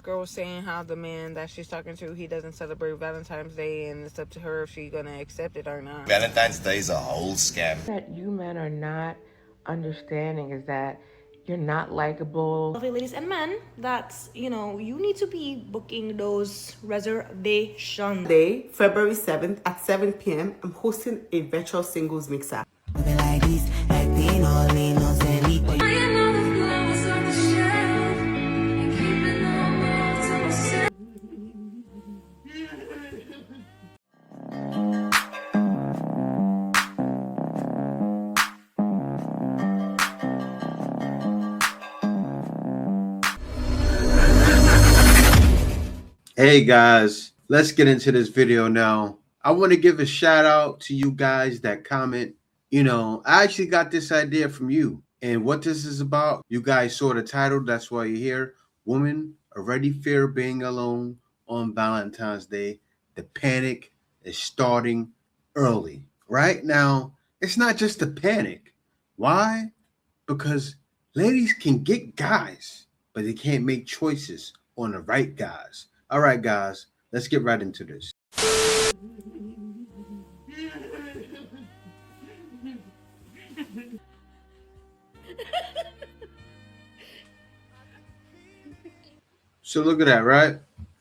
Girl was saying how the man that she's talking to, he doesn't celebrate Valentine's Day, and it's up to her if she's gonna accept it or not. Valentine's Day is a whole scam. That you men are not understanding is that you're not likable. Ladies and men, that's, you need to be booking those reservations. Today, February 7th at 7 p.m., I'm hosting a virtual singles mixer. Hey guys, let's get into this video now. I want to give a shout out to you guys that comment. I actually got this idea from you. And what this is about, you guys saw the title, that's why you're here. Women already fear being alone on Valentine's Day. The panic is starting early. Right now, it's not just a panic. Why? Because ladies can get guys, but they can't make choices on the right guys. All right, guys, let's get right into this. So look at that, right?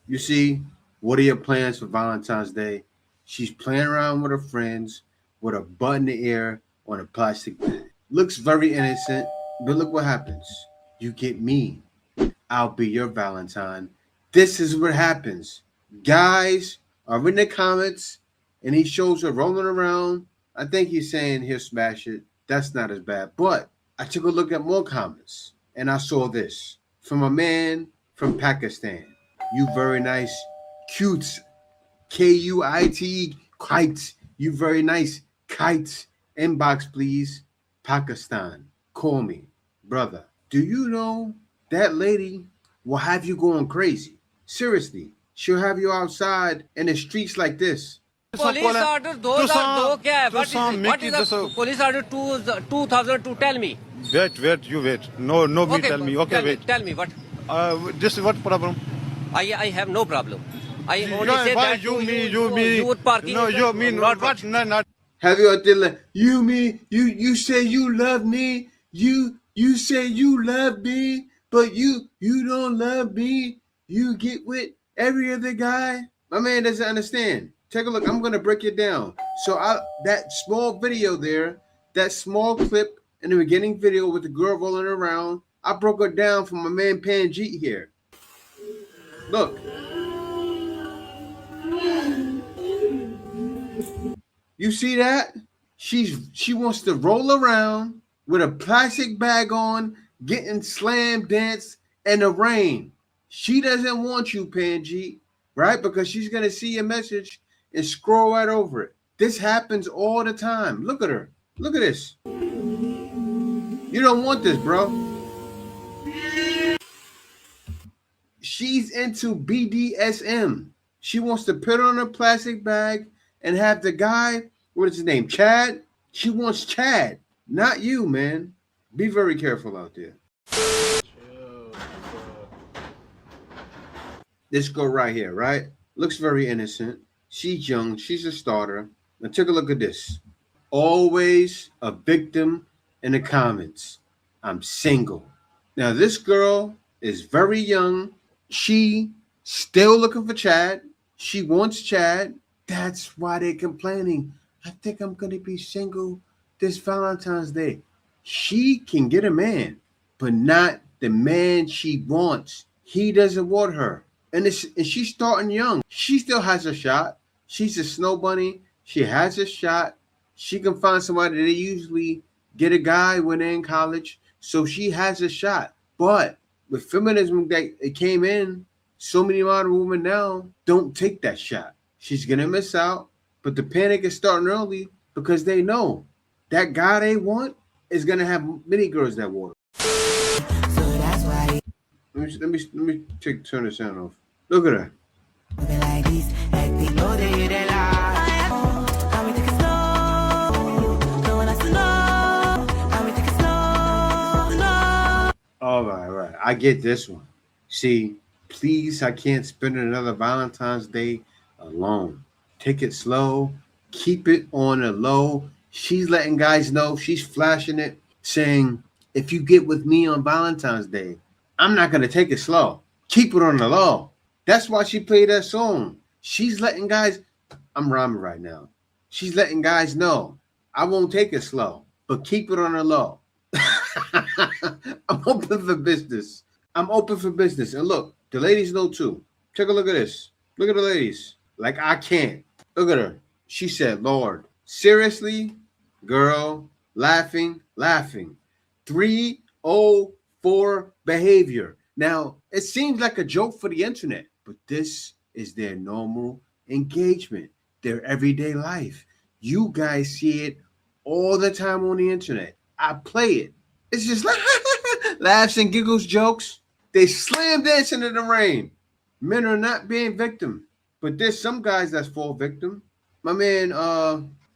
You see, what are your plans for Valentine's Day? She's playing around with her friends with a butt in the air on a plastic bag. Looks very innocent, but look what happens. You get me. I'll be your Valentine. This is what happens. Guys are in the comments, and he shows her rolling around. I think he's saying he'll smash it. That's not as bad. But I took a look at more comments, and I saw this from a man from Pakistan. You very nice, cute, K-U-I-T, kite. You very nice, kite. Inbox, please. Pakistan. Call me, brother. Do you know that lady will have you going crazy? Seriously, she'll have you outside in the streets like this. Police order, those are what is the police order 2002? Tell me. Wait, you wait. No, okay, me tell me. Okay, wait. Tell me what? This is what problem? I have no problem. I only say why that you me. youth parking. No, you mean what? No, not. Have you out there like, you say you love me, you say you love me, but you don't love me. You get with every other guy. My man doesn't understand. Take a look. I'm gonna break it down. So that small video there, that small clip in the beginning video with the girl rolling around, I broke it down for my man Panjeet here. Look. You see that? She wants to roll around with a plastic bag on, getting slam danced in the rain. She doesn't want you, Panjeet, right? Because she's gonna see your message and scroll right over it. This happens all the time. Look at her. Look at this. You don't want this, bro. She's into BDSM. She wants to put on a plastic bag and have the guy, what is his name, Chad? She wants Chad, not you, man. Be very careful out there. This girl right here, right? Looks very innocent. She's young. She's a starter. Now take a look at this. Always a victim in the comments. I'm single. Now this girl is very young. She still looking for Chad. She wants Chad. That's why they're complaining. I think I'm going to be single this Valentine's Day. She can get a man, but not the man she wants. He doesn't want her. And she's starting young. She still has a shot. She's a snow bunny. She has a shot. She can find somebody. They usually get a guy when they're in college. So she has a shot. But with feminism that it came in, so many modern women now don't take that shot. She's going to miss out. But the panic is starting early because they know that guy they want is going to have many girls that want her. So that's why. Let me turn the sound off. Look at her. All right. I get this one. See, Please, I can't spend another Valentine's Day alone. Take it slow. Keep it on the low. She's letting guys know, she's flashing it, saying, if you get with me on Valentine's Day, I'm not going to take it slow. Keep it on the low. That's why she played that song. She's letting guys, I'm rhyming right now. She's letting guys know, I won't take it slow, but keep it on the low. I'm open for business. I'm open for business. And look, the ladies know too. Take a look at this. Look at the ladies. Like I can't. Look at her. She said, Lord, seriously? Girl, laughing. 304 behavior. Now, it seems like a joke for the internet, but this is their normal engagement, their everyday life. You guys see it all the time on the internet. I play it. It's just like laughs and giggles jokes. They slam dancing in the rain. Men are not being victim, but there's some guys that's fall victim. My man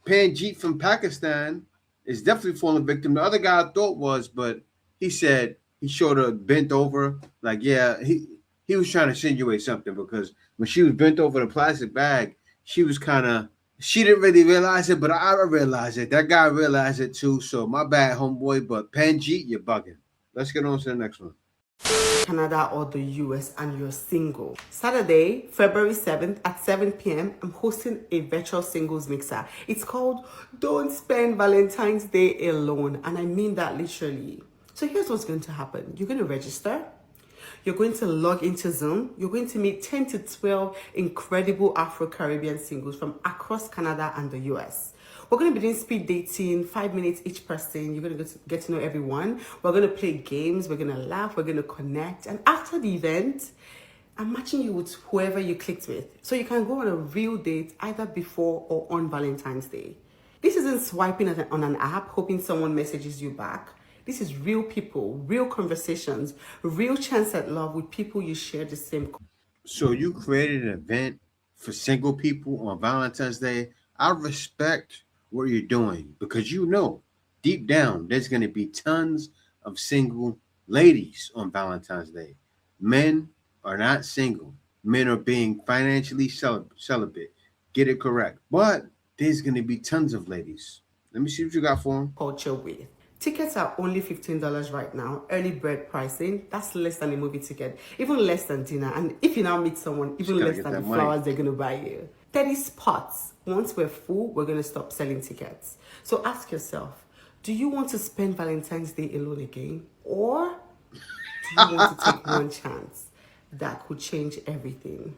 Panjeet from Pakistan is definitely falling victim. The other guy I thought was, but he said he showed her bent over. Like, yeah, he was trying to insinuate something because when she was bent over the plastic bag, she was kind of, she didn't really realize it, but I realized it. That guy realized it too. So my bad, homeboy. But Panjeet, you're bugging. Let's get on to the next one. Canada or the US and you're single. Saturday, February 7th at 7 p.m., I'm hosting a virtual singles mixer. It's called Don't Spend Valentine's Day Alone. And I mean that literally. So here's what's going to happen. You're going to register. You're going to log into Zoom. You're going to meet 10 to 12 incredible Afro-Caribbean singles from across Canada and the US. We're going to be doing speed dating, 5 minutes each person. You're going to get to know everyone. We're going to play games. We're going to laugh. We're going to connect. And after the event, I'm matching you with whoever you clicked with. So you can go on a real date either before or on Valentine's Day. This isn't swiping on an app, hoping someone messages you back. This is real people, real conversations, real chance at love with people you share the same. So you created an event for single people on Valentine's Day. I respect what you're doing because you know deep down there's going to be tons of single ladies on Valentine's Day. Men are not single. Men are being financially celibate. Get it correct. But there's going to be tons of ladies. Let me see what you got for them. Culture with. Tickets are only $15 right now. Early bird pricing. That's less than a movie ticket. Even less than dinner. And if you now meet someone, even less than the flowers they're going to buy you. 30 spots. Once we're full, we're going to stop selling tickets. So ask yourself, do you want to spend Valentine's Day alone again? Or do you want to take one chance that could change everything?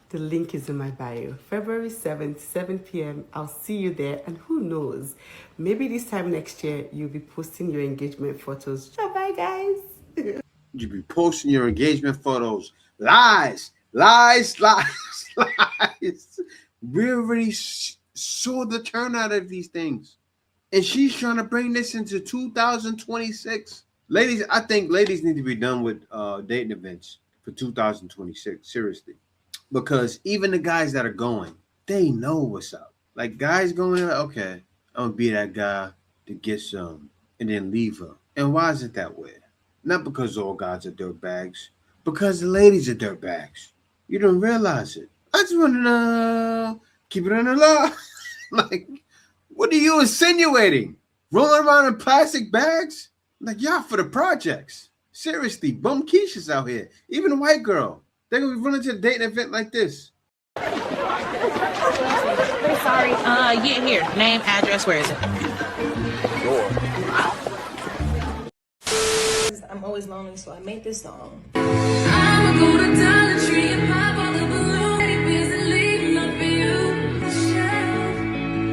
The link is in my bio. February 7th, 7 p.m. I'll see you there. And who knows, maybe this time next year, you'll be posting your engagement photos. Bye, guys. You'll be posting your engagement photos. Lies. We already saw the turnout of these things. And she's trying to bring this into 2026. Ladies, I think ladies need to be done with dating events for 2026. Seriously. Because even the guys that are going, they know what's up. Like guys going, okay, I'm gonna be that guy to get some and then leave her. And why is it that way? Not because all guys are dirtbags, because the ladies are dirtbags. You don't realize it. I just want to know, keep it on the low. Like, what are you insinuating? Rolling around in plastic bags? Like, y'all for the projects. Seriously, bum Keisha's out here. Even a white girl. They're going to be running to a dating event like this. Sorry. Yeah, here. Name, address, where is it? I'm always lonely, so I made this song. I'ma go to Dollar Tree and pop all the balloons. And leave love for you.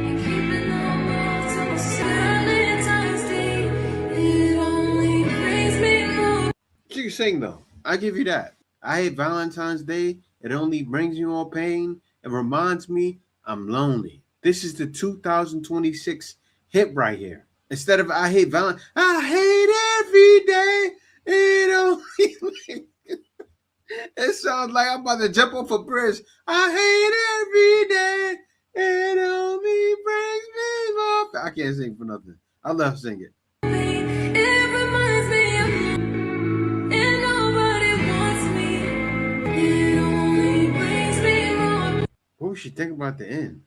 And keep it normal to Valentine's Day. It only brings me more. She can sing though. I give you that. I hate Valentine's Day. It only brings me more pain. It reminds me I'm lonely. This is the 2026 hit right here. Instead of I hate Valentine, I hate every day. It only it sounds like I'm about to jump off a bridge. I hate every day. It only brings me more. I can't sing for nothing. I love singing. It reminds me of you, and nobody wants me. she thinking about the end?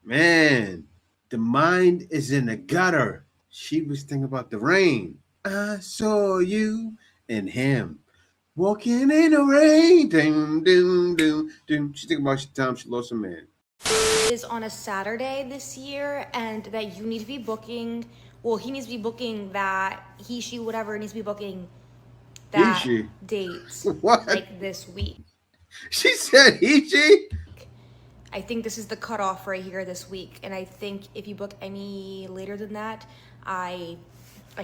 Man, the mind is in the gutter. She was thinking about the rain. I saw you and him walking in the rain. Doom, doom, doom, doom. She thinking about the time she lost a man. Is on a Saturday this year, and that you need to be booking. Well, he needs to be booking that he, she, whatever needs to be booking that she? dates What? like this week. She said he, she? I think this is the cutoff right here this week, and I think if you book any later than that, I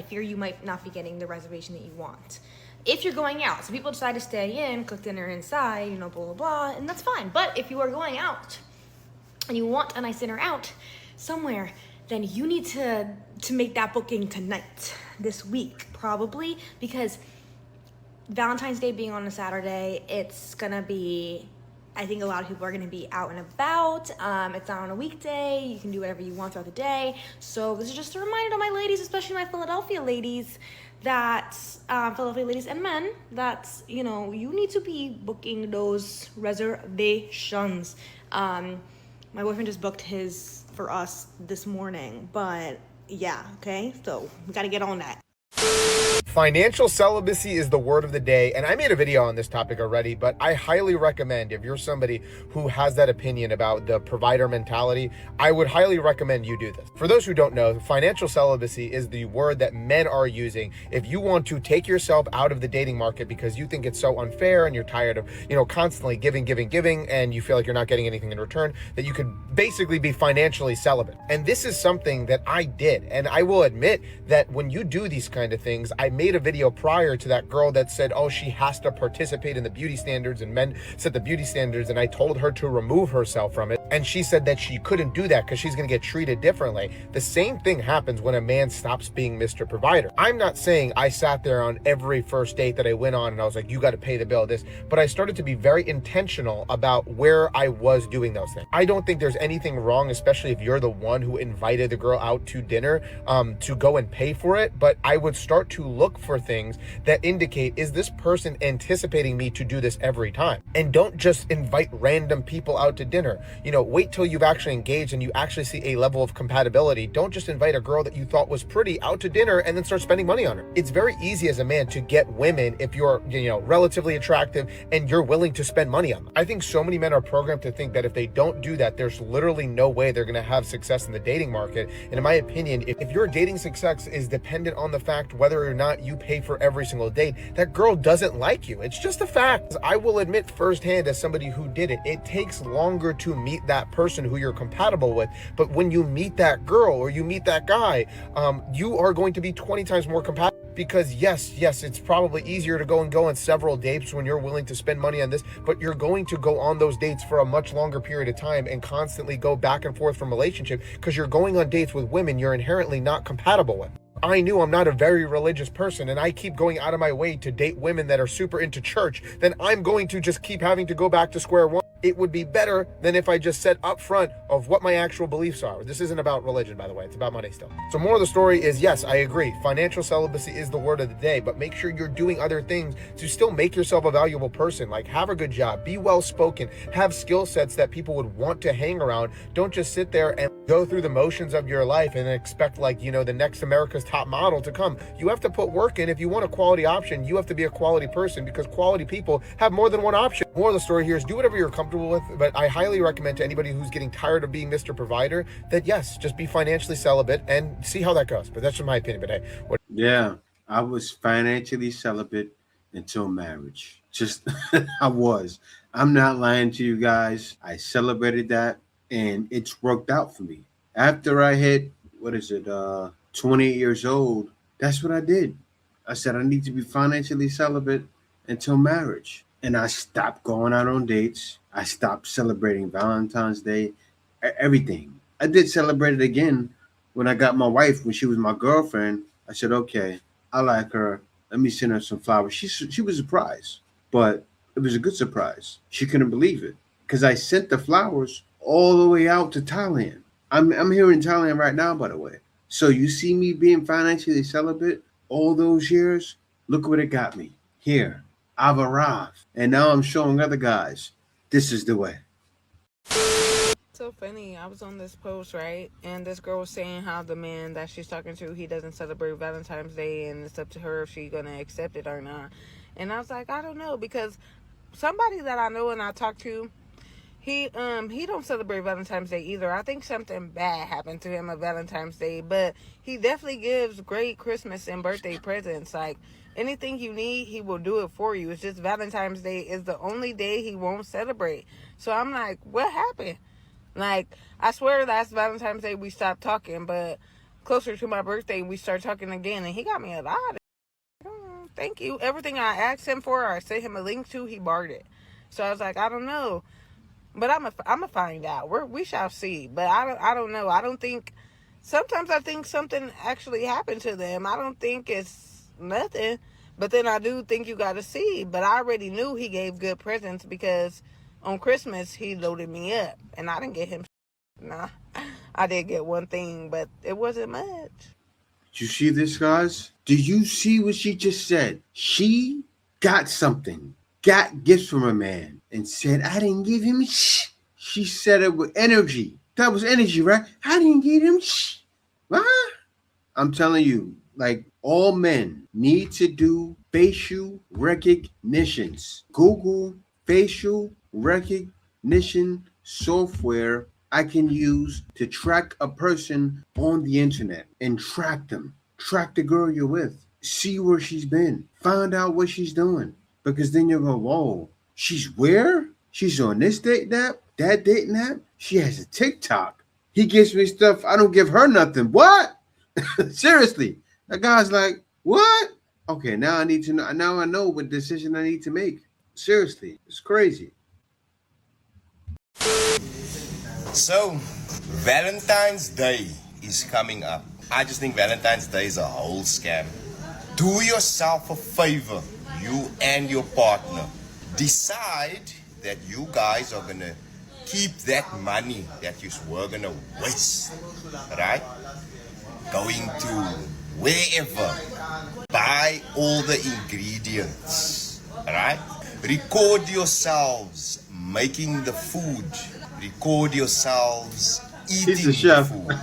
fear you might not be getting the reservation that you want. If you're going out, so people decide to stay in, cook dinner inside, you know, blah blah blah, and that's fine. But if you are going out and you want a nice dinner out somewhere, then you need to make that booking tonight, this week probably, because Valentine's Day being on a Saturday, it's gonna be, I think a lot of people are gonna be out and about. It's not on a weekday. You can do whatever you want throughout the day. So this is just a reminder to my ladies, especially my Philadelphia ladies, that Philadelphia ladies and men, that, you know, you need to be booking those reservations. My boyfriend just booked his for us this morning, but yeah, okay, so we gotta get on that. Financial celibacy is the word of the day, and I made a video on this topic already, but I highly recommend, if you're somebody who has that opinion about the provider mentality, I would highly recommend you do this. For those who don't know, financial celibacy is the word that men are using if you want to take yourself out of the dating market because you think it's so unfair and you're tired of, you know, constantly giving, and you feel like you're not getting anything in return, that you could basically be financially celibate. And this is something that I did, and I will admit that when you do these kind of things, I made a video prior to that girl that said, oh, she has to participate in the beauty standards and men set the beauty standards, and I told her to remove herself from it, and she said that she couldn't do that because she's going to get treated differently. The same thing happens when a man stops being Mr. Provider. I'm not saying I sat there on every first date that I went on and I was like, you got to pay the bill, this, but I started to be very intentional about where I was doing those things. I don't think there's anything wrong, especially if you're the one who invited the girl out to dinner, to go and pay for it, but I would start to look for things that indicate, is this person anticipating me to do this every time? And don't just invite random people out to dinner. You know, wait till you've actually engaged and you actually see a level of compatibility. Don't just invite a girl that you thought was pretty out to dinner and then start spending money on her. It's very easy as a man to get women if you're, you know, relatively attractive and you're willing to spend money on them. I think so many men are programmed to think that if they don't do that, there's literally no way they're going to have success in the dating market. And in my opinion, if your dating success is dependent on the fact whether or not you pay for every single date, that girl doesn't like you. It's just a fact. I will admit firsthand, as somebody who did it, it takes longer to meet that person who you're compatible with. But when you meet that girl or you meet that guy, you are going to be 20 times more compatible. Because yes, it's probably easier to go on several dates when you're willing to spend money on this, but you're going to go on those dates for a much longer period of time and constantly go back and forth from relationship because you're going on dates with women you're inherently not compatible with. I knew I'm not a very religious person and I keep going out of my way to date women that are super into church, then I'm going to just keep having to go back to square one. It would be better than if I just said up front of what my actual beliefs are. This isn't about religion, by the way. It's about money still. So more of the story is, yes, I agree. Financial celibacy is the word of the day, but make sure you're doing other things to still make yourself a valuable person. Like have a good job, be well-spoken, have skill sets that people would want to hang around. Don't just sit there and go through the motions of your life and expect, like, you know, the next America's Top Model to come. You have to put work in. If you want a quality option, you have to be a quality person because quality people have more than one option. More of the story here is do whatever you're comfortable with, but I highly recommend to anybody who's getting tired of being Mr. Provider that yes, just be financially celibate and see how that goes. But that's just my opinion. But hey, yeah, I was financially celibate until marriage. Just I was. I'm not lying to you guys. I celebrated that and it's worked out for me. After I hit 28 years old, that's what I did. I said I need to be financially celibate until marriage. And I stopped going out on dates. I stopped celebrating Valentine's Day, everything. I did celebrate it again when I got my wife, when she was my girlfriend. I said, okay, I like her. Let me send her some flowers. She was surprised, but it was a good surprise. She couldn't believe it because I sent the flowers all the way out to Thailand. I'm here in Thailand right now, by the way. So you see me being financially celibate all those years? Look what it got me. Here, I've arrived. And now I'm showing other guys, this is the way. So funny. I was on this post, right? And this girl was saying how the man that she's talking to, he doesn't celebrate Valentine's Day, and it's up to her if she's gonna accept it or not. And I was like, I don't know, because somebody that I know and I talk to, he don't celebrate Valentine's Day either. I think something bad happened to him on Valentine's Day, but he definitely gives great Christmas and birthday presents. Like anything you need, he will do it for you. It's just Valentine's Day is the only day he won't celebrate. So I'm like, what happened? Like, I swear last Valentine's Day we stopped talking, but closer to my birthday we start talking again, and he got me a lot. Thank you. Everything I asked him for, or I sent him a link to, he barred it. So I was like, I don't know, but I'm a find out. We shall see. But I don't know. I don't think. Sometimes I think something actually happened to them. I don't think it's nothing, but then I do think you got to see. But I already knew he gave good presents because on Christmas he loaded me up, and I didn't get him. Nah, I did get one thing, but it wasn't much. Did you see this, guys? Do you see what she just said? She got something, got gifts from a man, and said, I didn't give him shh. She said it with energy. That was energy, right? I didn't give him shh. Huh? I'm telling you, like, all men need to do facial recognitions. Google facial recognition software I can use to track a person on the internet and track them. Track the girl you're with. See where she's been. Find out what she's doing. Because then you'll go, whoa, she's where? She's on this date app, that dating app. She has a TikTok. He gives me stuff. I don't give her nothing. What? Seriously. That guy's like, what? Okay, now I need to know. Now I know what decision I need to make. Seriously. It's crazy. So, Valentine's Day is coming up. I just think Valentine's Day is a whole scam. Do yourself a favor, you and your partner. Decide that you guys are going to keep that money that you were going to waste, right? Going to wherever. Buy all the ingredients, right? Record yourselves making the food. Record yourselves eating the food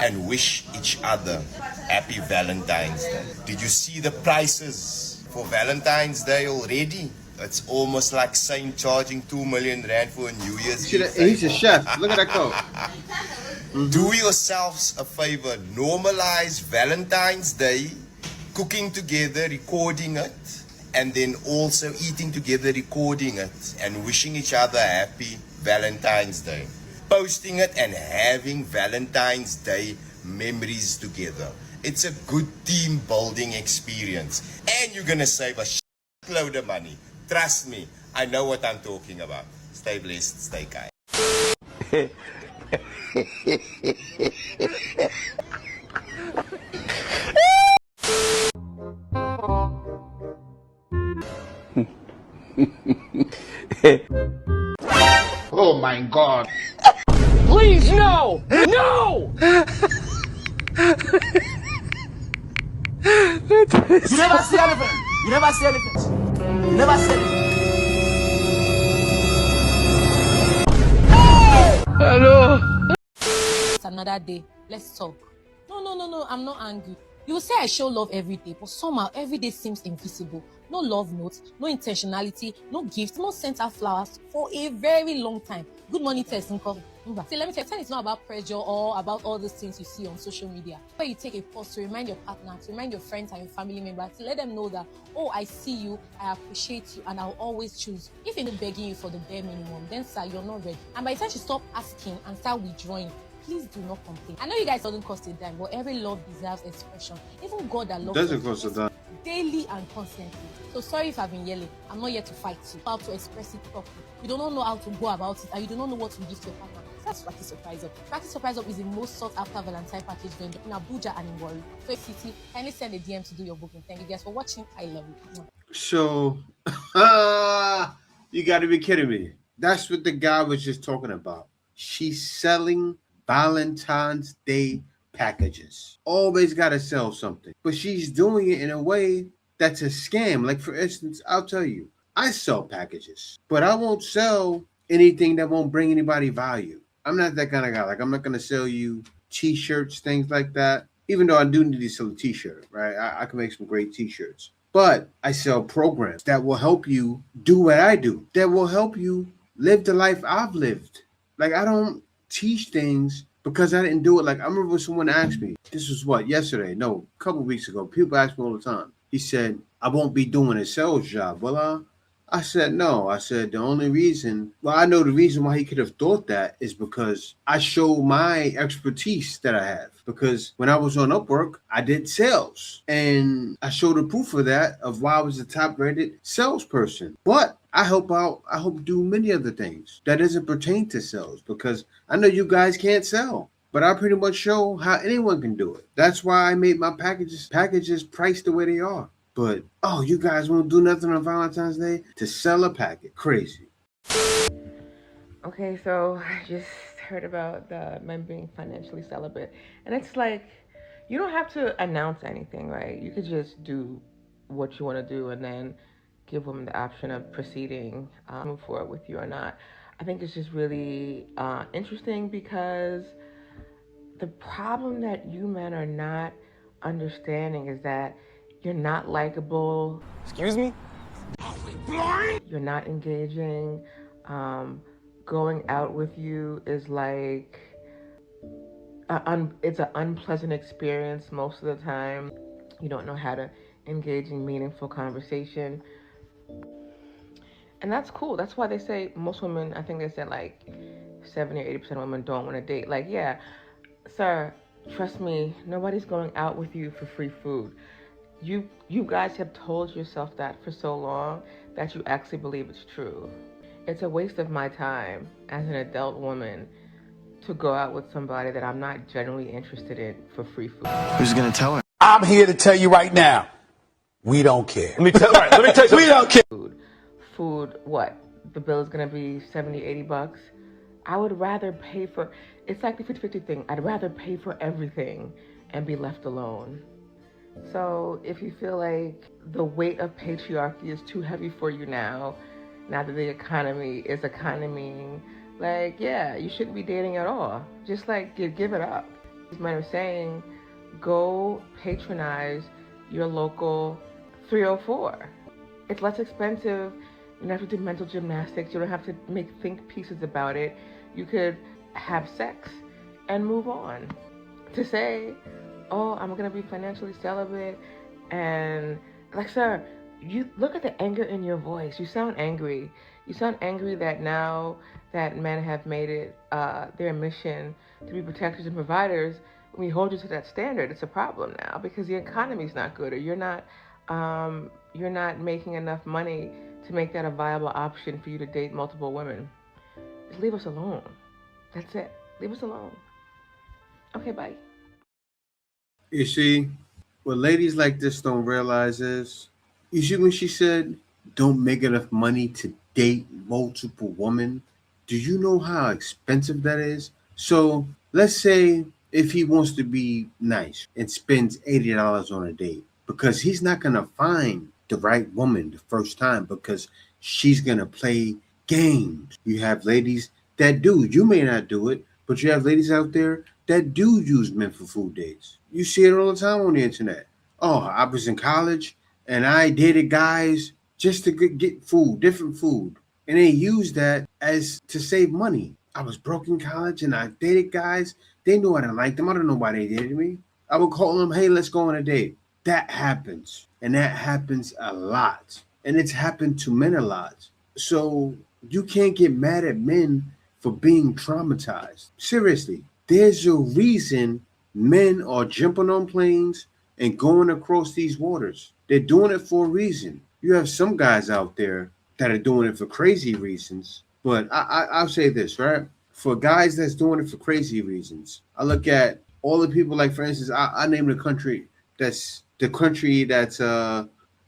and wish each other happy Valentine's Day. Did you see the prices for Valentine's Day already? It's almost like Saint charging 2 million rand for a New Year's Eve. He's a chef. Look at that coat. Do yourselves a favor. Normalize Valentine's Day, cooking together, recording it, and then also eating together, recording it, and wishing each other happy Valentine's Day. Posting it and having Valentine's Day memories together. It's a good team building experience. And you're going to save a shitload of money. Trust me, I know what I'm talking about. Stay blessed, stay kind. Oh my God. Please, no! No! You never see elephant. You never see elephant. You never see elephant. Hello. It's another day. Let's talk. No. I'm not angry. You will say I show love every day, but somehow every day seems invisible. No love notes, no intentionality, no gifts, no sent out flowers for a very long time. Good morning, Tess. See, let me tell you, it's not about pressure or about all those things you see on social media. Where you take a pause to remind your partner, to remind your friends and your family members, to let them know that, oh, I see you, I appreciate you, and I'll always choose. If you're begging you for the bare minimum, then sir, you're not ready. And by the time you stop asking and start withdrawing, please do not complain. I know you guys doesn't cost a dime, but every love deserves expression. Even God that loves Doesn't cost a dime. Daily and constantly. So sorry if I've been yelling. I'm not here to fight you. How to express it properly. You do not know how to go about it, and you do not know what to give to your partner. That's Practice Surprise Up. Practice Surprise Up is the most sought after Valentine package vendor in Abuja and in Warri. So if city, kindly send a DM to do your booking. Thank you guys for watching. I love you. So, you got to be kidding me. That's what the guy was just talking about. She's selling Valentine's Day packages. Always got to sell something. But she's doing it in a way that's a scam. Like, for instance, I'll tell you, I sell packages, but I won't sell anything that won't bring anybody value. I'm not that kind of guy. Like, I'm not gonna sell you t-shirts, things like that. Even though I do need to sell a t-shirt, right? I can make some great t-shirts. But I sell programs that will help you do what I do, that will help you live the life I've lived. Like, I don't teach things because I didn't do it. Like, I remember someone asked me, this was what, yesterday? No, a couple weeks ago. People ask me all the time. He said, I won't be doing a sales job, will I said, no. I said, the only reason, well, I know the reason why he could have thought that is because I show my expertise that I have. Because when I was on Upwork, I did sales. And I showed the proof of that, of why I was the top rated salesperson. But I help do many other things that doesn't pertain to sales, because I know you guys can't sell. But I pretty much show how anyone can do it. That's why I made my packages priced the way they are. But, oh, you guys won't do nothing on Valentine's Day to sell a packet. Crazy. Okay, so I just heard about the men being financially celibate. And it's like, you don't have to announce anything, right? You could just do what you want to do and then give women the option of proceeding, move forward with you or not. I think it's just really interesting, because the problem that you men are not understanding is that you're not likable. Excuse me? You're not engaging. Going out with you is like, it's an unpleasant experience most of the time. You don't know how to engage in meaningful conversation. And that's cool. That's why they say most women, I think they said like 70 or 80% of women don't want to date. Like, yeah, sir, trust me, nobody's going out with you for free food. You guys have told yourself that for so long that you actually believe it's true. It's a waste of my time as an adult woman to go out with somebody that I'm not genuinely interested in for free food. Who's gonna tell her? I'm here to tell you right now, we don't care. Let me tell you something. We don't care. Food, what? The bill is gonna be 70, 80 bucks. I would rather pay for, it's like the 50-50 thing. I'd rather pay for everything and be left alone. So if you feel like the weight of patriarchy is too heavy for you now that the economy is economying, like, yeah, you shouldn't be dating at all. Just like give it up. These men are saying, go patronize your local 304. It's less expensive. You don't have to do mental gymnastics. You don't have to make think pieces about it. You could have sex and move on. To say, oh, I'm gonna be financially celibate, and like, sir, you look at the anger in your voice. You sound angry. You sound angry that now that men have made it their mission to be protectors and providers, when we hold you to that standard, it's a problem now because the economy's not good, or you're not making enough money to make that a viable option for you to date multiple women. Just leave us alone. That's it. Leave us alone. Okay, bye. You see, what ladies like this don't realize is, you see when she said, don't make enough money to date multiple women, do you know how expensive that is? So let's say if he wants to be nice and spends $80 on a date, because he's not going to find the right woman the first time because she's going to play games. You have ladies that do. You may not do it, but you have ladies out there that do use men for food dates. You see it all the time on the internet. Oh, I was in college and I dated guys just to get food, different food. And they use that as to save money. I was broke in college and I dated guys. They knew I didn't like them. I don't know why they dated me. I would call them, hey, let's go on a date. That happens. And that happens a lot. And it's happened to men a lot. So you can't get mad at men for being traumatized. Seriously, there's a reason men are jumping on planes and going across these waters. They're doing it for a reason. You have some guys out there that are doing it for crazy reasons. But I'll say this, right? For guys that's doing it for crazy reasons, I look at all the people, like, for instance, I name the country that's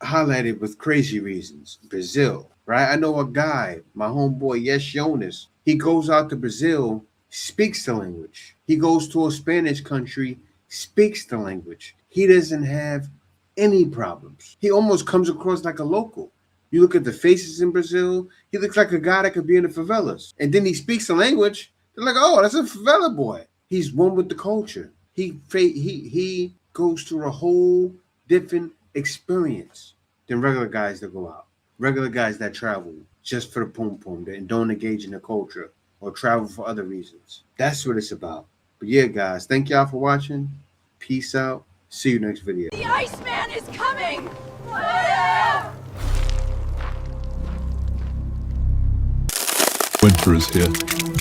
highlighted with crazy reasons. Brazil, right? I know a guy, my homeboy, Yes Jonas. He goes out to Brazil, speaks the language. He goes to a Spanish country, speaks the language. He doesn't have any problems. He almost comes across like a local. You look at the faces in Brazil, he looks like a guy that could be in the favelas. And then he speaks the language. They're like, oh, that's a favela boy. He's one with the culture. He goes through a whole different experience than regular guys that go out. Regular guys that travel just for the pom-pom and don't engage in the culture or travel for other reasons. That's what it's about. But yeah, guys, thank y'all for watching. Peace out. See you next video. The Iceman is coming! Winter is here.